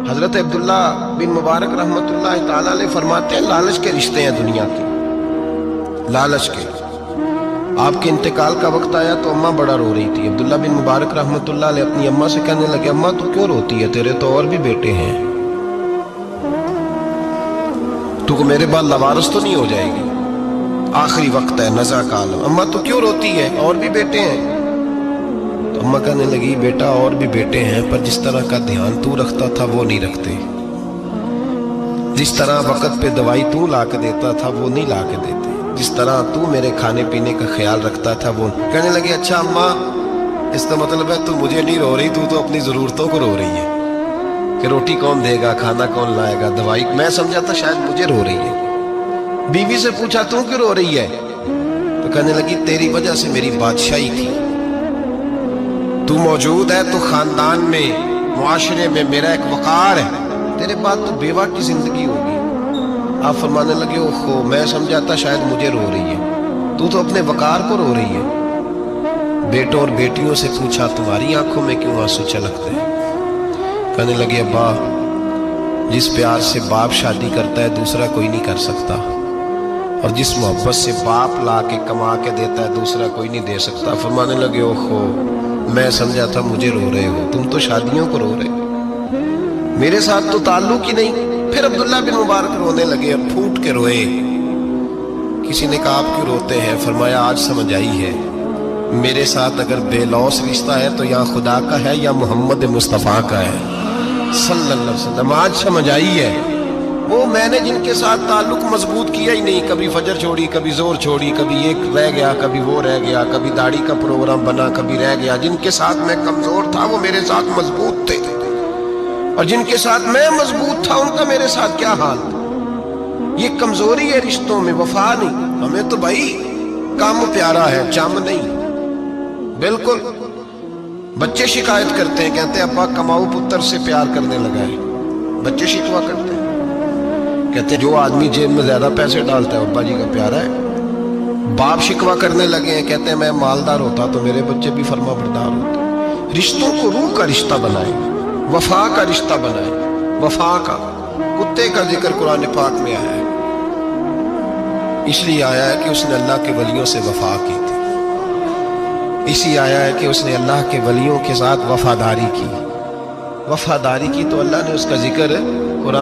حضرت عبداللہ بن مبارک رحمۃ اللہ تعالیٰ علیہ فرماتے ہیں لالچ کے رشتے ہیں دنیا کے، لالچ کے۔ آپ کے انتقال کا وقت آیا تو اماں بڑا رو رہی تھی۔ عبداللہ بن مبارک رحمۃ اللہ علیہ اپنی اماں سے کہنے لگے اماں تو کیوں روتی ہے، تیرے تو اور بھی بیٹے ہیں، تو کو میرے بعد لوارث تو نہیں ہو جائے گی، آخری وقت ہے، نزع کا عالم، اماں تو کیوں روتی ہے، اور بھی بیٹے ہیں۔ تو اماں کہنے لگی بیٹا اور بھی بیٹے ہیں، پر جس طرح کا دھیان تو رکھتا تھا وہ نہیں رکھتے، جس طرح وقت پہ دوائی تو لا کے دیتا تھا وہ نہیں لا کے دیتے، جس طرح تو میرے کھانے پینے کا خیال رکھتا تھا وہ۔ کہنے لگے اچھا اماں اس کا مطلب ہے تو مجھے نہیں رو رہی، تو اپنی ضرورتوں کو رو رہی ہے کہ روٹی کون دے گا، کھانا کون لائے گا، دوائی۔ میں سمجھا تھا شاید مجھے رو رہی ہے۔ بیوی سے پوچھا تو کیوں رو رہی ہے، تو کہنے لگی تیری وجہ سے میری بادشاہی تھی، تو موجود ہے تو خاندان میں معاشرے میں میرا ایک وقار ہے، تیرے بعد تو بیوہ کی زندگی ہوگی۔ آپ فرمانے لگے اوہو میں سمجھا تھا شاید مجھے رو رہی ہے، تو اپنے وقار کو رو رہی ہے۔ بیٹوں اور بیٹیوں سے پوچھا تمہاری آنکھوں میں کیوں آنسو چھلکتے ہیں، کہنے لگے ابا جس پیار سے باپ شادی کرتا ہے دوسرا کوئی نہیں کر سکتا، اور جس محبت سے باپ لا کے کما کے دیتا ہے دوسرا کوئی نہیں دے سکتا۔ فرمانے لگے اوہو میں سمجھا تھا مجھے رو رہے ہو، تم تو شادیوں کو رو رہے ہو، میرے ساتھ تو تعلق ہی نہیں۔ پھر عبداللہ بن مبارک رونے لگے اور پھوٹ کے روئے۔ کسی نے کہا آپ کیوں روتے ہیں، فرمایا آج سمجھ آئی ہے میرے ساتھ اگر بے لوث رشتہ ہے تو یا خدا کا ہے یا محمد مصطفیٰ کا ہے صلی اللہ علیہ وسلم۔ آج سمجھ آئی ہے وہ میں نے جن کے ساتھ تعلق مضبوط کیا ہی نہیں، کبھی فجر چھوڑی، کبھی زور چھوڑی، کبھی ایک رہ گیا، کبھی وہ رہ گیا، کبھی داڑھی کا پروگرام بنا، کبھی رہ گیا۔ جن کے ساتھ میں کمزور تھا وہ میرے ساتھ مضبوط تھے، اور جن کے ساتھ میں مضبوط تھا ان کا میرے ساتھ کیا حال تھا۔ یہ کمزوری ہے رشتوں میں، وفا نہیں۔ ہمیں تو بھائی کام پیارا ہے، چم نہیں۔ بالکل بچے شکایت کرتے ہیں، کہتے ہیں ابا کماؤ پتر سے پیار کرنے لگا ہے، بچے شکوا کرتے ہیں، کہتے ہیں جو آدمی جیب میں زیادہ پیسے ڈالتا ہے ابا جی کا پیارا ہے۔ باپ شکوا کرنے لگے ہیں، کہتے ہیں میں مالدار ہوتا تو میرے بچے بھی فرما بردار ہوتے۔ رشتوں کو روح کا رشتہ بنائیں، وفا کا رشتہ بنائیں، وفا کا۔ کتے کا ذکر قرآن پاک میں آیا ہے، اس لیے آیا ہے کہ اس نے اللہ کے ولیوں سے وفا کی تھی، اسی آیا ہے کہ اس نے اللہ کے ولیوں کے ساتھ وفاداری کی، وفاداری کی تو اللہ نے اس کا ذکر قرآن